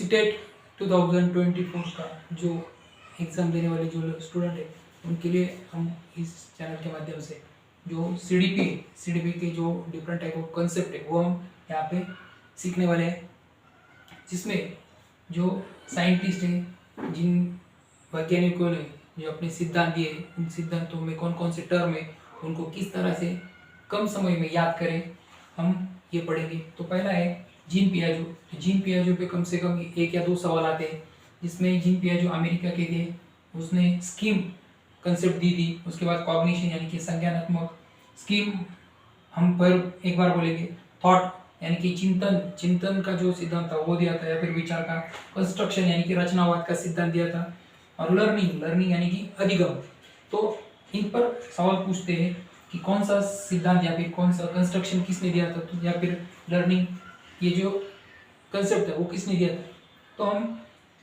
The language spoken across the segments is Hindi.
सीटेट 2024 का जो एग्ज़ाम देने वाले जो स्टूडेंट है उनके लिए हम इस चैनल के माध्यम से जो सीडीपी के जो डिफरेंट टाइप ऑफ कंसेप्ट है वो हम यहाँ पे सीखने वाले हैं, जिसमें जो साइंटिस्ट हैं, जिन वैज्ञानिकों ने जो अपने सिद्धांत दिए, उन सिद्धांतों में कौन कौन से टर्म है, उनको किस तरह से कम समय में याद करें, हम ये पढ़ेंगे। तो पहला है जीन पियाजो। तो जीन पियाजो पे कम से कम 1 या 2 सवाल आते हैं, जिसमें जीन पियाजो अमेरिका के थे, उसने स्कीम कंसेप्ट दी थी। उसके बाद कॉग्निशन यानी कि संज्ञानात्मक, स्कीम हम पर एक बार बोलेंगे, थॉट यानी कि चिंतन का जो सिद्धांत था वो दिया था, या फिर विचार का, कंस्ट्रक्शन यानी कि रचनावाद का सिद्धांत दिया था, और लर्निंग यानी कि अधिगम। तो इन पर सवाल पूछते हैं कि कौन सा सिद्धांत या फिर कौन सा कंस्ट्रक्शन किसने दिया था, तो या फिर लर्निंग ये जो कंसेप्ट है वो किसने दिया था। तो हम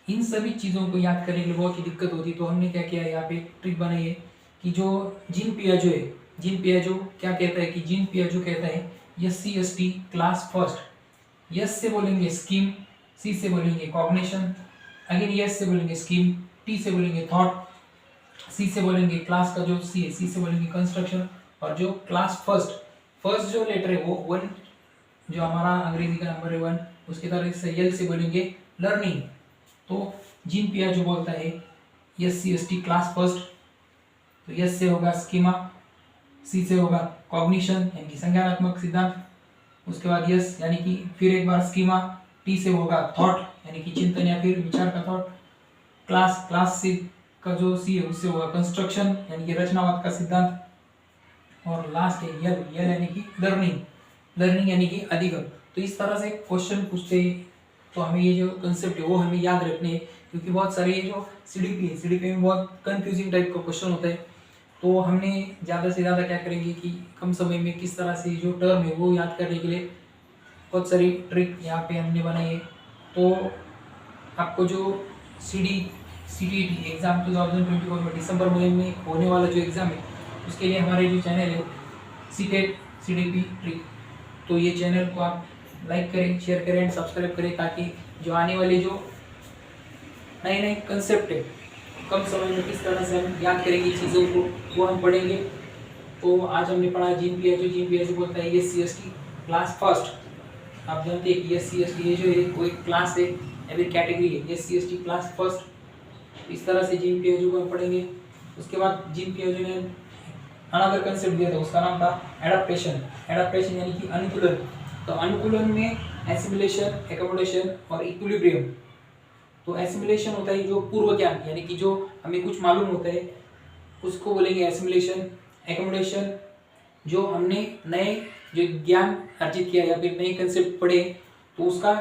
इन सभी चीज़ों को याद करने के लिए बहुत ही दिक्कत होती है। तो हमने क्या किया है, यहाँ पे ट्रिक बनाई है कि जो जीन पियाजो है, जीन पियाजो क्या कहता है कि जीन पियाजो कहता है SCST क्लास फर्स्ट। यस से बोलेंगे स्कीम, सी से बोलेंगे कॉग्निशन, अगेन यस से बोलेंगे स्कीम, टी से बोलेंगे थॉट, सी से बोलेंगे क्लास का जो सी है, सी से बोलेंगे कंस्ट्रक्शन, और जो क्लास फर्स्ट जो लेटर है वो 1, जो हमारा अंग्रेजी का नंबर है 1, उसके तरह से एल से बोलेंगे लर्निंग। तो जीन पियाजो बोलता है SCST क्लास फर्स्ट, तो यस से होगा स्कीमा, सी से होगा कॉग्निशन यानी कि संज्ञानात्मक सिद्धांत, उसके बाद यस यानी कि फिर एक बार स्कीमा, टी से होगा थॉट यानी कि चिंतन या फिर विचार का थॉट, क्लास सी का जो सी है उससे होगा कंस्ट्रक्शन यानी कि रचनावाद का सिद्धांत, और लास्ट है यल यानी कि लर्निंग यानी कि अधिगम। तो इस तरह से क्वेश्चन पूछते हैं, तो हमें ये जो कंसेप्ट है वो हमें याद रखने हैं, क्योंकि बहुत सारे ये जो सीडीपी में बहुत कंफ्यूजिंग टाइप का क्वेश्चन होता है। तो हमने ज़्यादा से ज़्यादा क्या करेंगे कि कम समय में किस तरह से जो टर्म है वो याद करने के लिए बहुत सारी ट्रिक यहाँ पे हमने बनाई है। तो आपको जो CTET एग्ज़ाम 2024 में दिसंबर महीने में होने वाला जो एग्ज़ाम है उसके लिए हमारे जो चैनल है सीटेट CDP ट्रिक, तो ये चैनल को आप लाइक करें, शेयर करें एंड सब्सक्राइब करें, ताकि जो आने वाले जो नए कंसेप्ट है कम समय में किस तरह से हम याद करेंगे चीज़ों को वो हम पढ़ेंगे। तो आज हमने पढ़ा जीन पियाजो बोलता है SCST क्लास फर्स्ट। आप जानते हैं कि SCST ये जो है वो एक क्लास है या फिर कैटेगरी है, SCST क्लास फर्स्ट। इस तरह से जीन पियाजो को हम पढ़ेंगे। उसके बाद जीन पियाजो ने अनदर कंसेप्ट दिया था, उसका नाम था एडाप्टेशन यानी कि अनुकूलन। तो अनुकूलन में एसिमिलेशन, एकोमोडेशन और इक्विलिब्रियम। तो एसिमिलेशन होता है जो पूर्व ज्ञान यानी कि जो हमें कुछ मालूम होता है उसको बोलेंगे एसिमिलेशन। एकोमोडेशन जो हमने नए जो ज्ञान अर्जित किया या फिर नए कंसेप्ट पढ़े तो उसका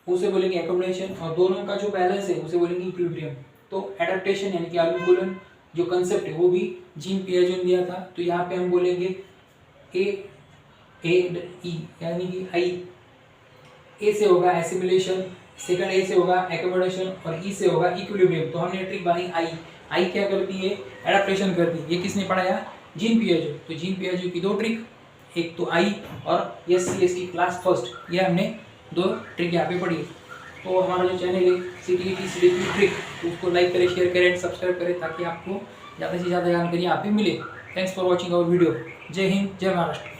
उसे बोलेंगे एकोमोडेशन, और दोनों का जो बैलेंस है उसे बोलेंगे इक्विलिब्रियम। तो एडाप्टेशन यानी कि अनुकूलन जो कंसेप्ट है वो भी जीन पियाजो ने दिया था। तो यहाँ पे हम बोलेंगे ए यानी कि आई, ए से होगा एसिमिलेशन, सेकंड ए से होगा एकोमोडेशन और ई से होगा इक्विलिब्रियम। तो हमने ट्रिक बनाई आई क्या करती है, एडाप्टेशन करती है। ये किसने पढ़ाया, जीन पियाजो। तो जीन पियाजो की 2 ट्रिक, एक तो आई और SCST क्लास फर्स्ट, ये हमने 2 ट्रिक यहाँ पे पढ़ी। तो हमारा जो चैनल है CDP ट्रिक, उसको लाइक करें, शेयर करें, सब्सक्राइब करें, ताकि आपको ज़्यादा से ज़्यादा जानकारी यहाँ पे मिले। Thanks for watching our video. जय हिंद, जय महाराष्ट्र।